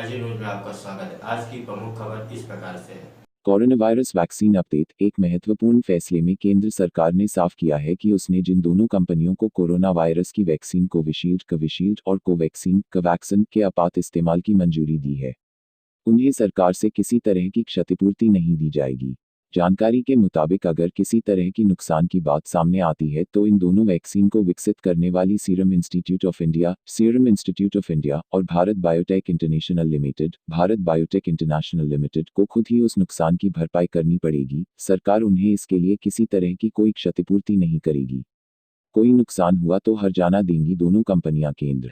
अजी न्यूज में आपका स्वागत है। आज की प्रमुख खबर इस प्रकार से है। Corona virus vaccine update. एक महत्वपूर्ण फैसले में केंद्र सरकार ने साफ किया है कि उसने जिन दोनों कंपनियों को कोरोना वायरस की वैक्सीन कोविशील्ड और कोवैक्सीन के आपात इस्तेमाल की मंजूरी दी है, उन्हें सरकार से किसी तरह की क्षतिपूर्ति नहीं दी जाएगी। जानकारी के मुताबिक अगर किसी तरह की नुकसान की बात सामने आती है तो इन दोनों वैक्सीन को विकसित करने वाली सीरम इंस्टीट्यूट ऑफ इंडिया और भारत बायोटेक इंटरनेशनल लिमिटेड को खुद ही उस नुकसान की भरपाई करनी पड़ेगी। सरकार उन्हें इसके लिए किसी तरह की कोई क्षतिपूर्ति नहीं करेगी। कोई नुकसान हुआ तो हर्जाना देंगी दोनों कंपनियां। केंद्र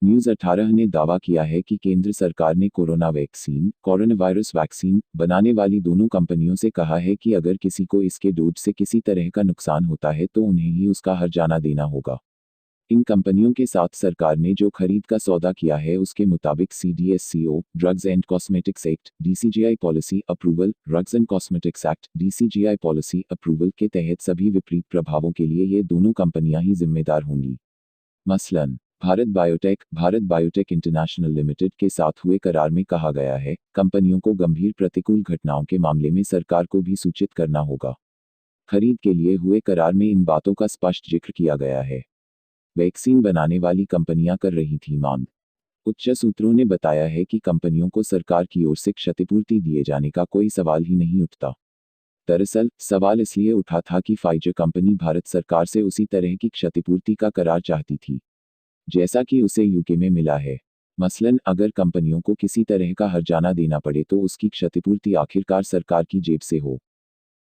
न्यूज़ 18 ने दावा किया है कि केंद्र सरकार ने कोरोना वायरस वैक्सीन बनाने वाली दोनों कंपनियों से कहा है कि अगर किसी को इसके डोज से किसी तरह का नुकसान होता है तो उन्हें ही उसका हर्जाना देना होगा। इन कंपनियों के साथ सरकार ने जो खरीद का सौदा किया है उसके मुताबिक CDSCO drugs and cosmetics act DCGI policy approval drugs and cosmetics act DCGI policy approval के तहत सभी विपरीत प्रभावों के लिए ये दोनों कंपनियां ही जिम्मेदार होंगी। मसलन भारत बायोटेक इंटरनेशनल लिमिटेड के साथ हुए करार में कहा गया है, कंपनियों को गंभीर प्रतिकूल घटनाओं के मामले में सरकार को भी सूचित करना होगा। खरीद के लिए हुए करार में इन बातों का स्पष्ट जिक्र किया गया है। वैक्सीन बनाने वाली कंपनियां कर रही थी मांग। उच्च सूत्रों ने बताया है कि कंपनियों को सरकार की ओर से क्षतिपूर्ति दिए जाने का कोई सवाल ही नहीं उठता। दरअसल सवाल इसलिए उठा था कि फाइजर कंपनी भारत सरकार से उसी तरह की क्षतिपूर्ति का करार चाहती थी जैसा कि उसे यूके में मिला है। मसलन अगर कंपनियों को किसी तरह का हर्जाना देना पड़े तो उसकी क्षतिपूर्ति आखिरकार सरकार की जेब से हो।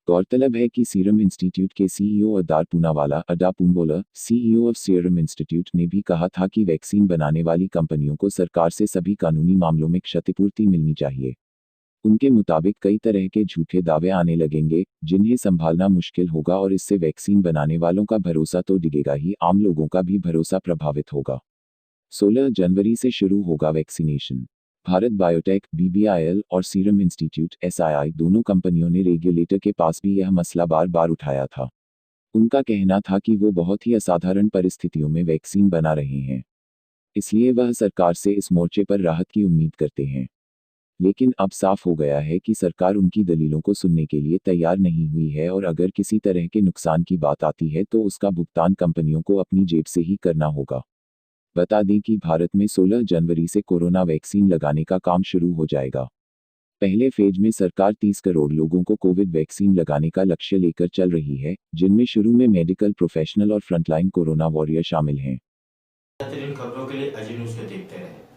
गौरतलब है कि सीरम इंस्टीट्यूट के CEO Adar Poonawalla CEO of Serum Institute ने भी कहा था कि वैक्सीन बनाने वाली कंपनियों को सरकार से सभी कानूनी मामलों में क्षतिपूर्ति मिलनी चाहिए। उनके मुताबिक कई तरह के झूठे दावे आने लगेंगे जिन्हें संभालना मुश्किल होगा और इससे वैक्सीन बनाने वालों का भरोसा तो डिगेगा ही, आम लोगों का भी भरोसा प्रभावित होगा। 16 जनवरी से शुरू होगा वैक्सीनेशन। भारत बायोटेक BBIL और सीरम इंस्टीट्यूट SII दोनों कंपनियों ने रेगुलेटर के पास भी यह मसला बार बार उठाया था। उनका कहना था कि वो बहुत ही असाधारण परिस्थितियों में वैक्सीन बना रहे हैं, इसलिए वह सरकार से इस मोर्चे पर राहत की उम्मीद करते हैं। लेकिन अब साफ हो गया है कि सरकार उनकी दलीलों को सुनने के लिए तैयार नहीं हुई है और अगर किसी तरह के नुकसान की बात आती है तो उसका भुगतान कंपनियों को अपनी जेब से ही करना होगा। बता दें कि भारत में 16 जनवरी से कोरोना वैक्सीन लगाने का काम शुरू हो जाएगा। पहले फेज में सरकार 30 करोड़ लोगों को कोविड वैक्सीन लगाने का लक्ष्य लेकर चल रही है, जिनमें शुरू में मेडिकल प्रोफेशनल और फ्रंटलाइन कोरोना वॉरियर शामिल हैं। बेहतरीन खबरों के लिए अजी न्यूज को देखते रहें।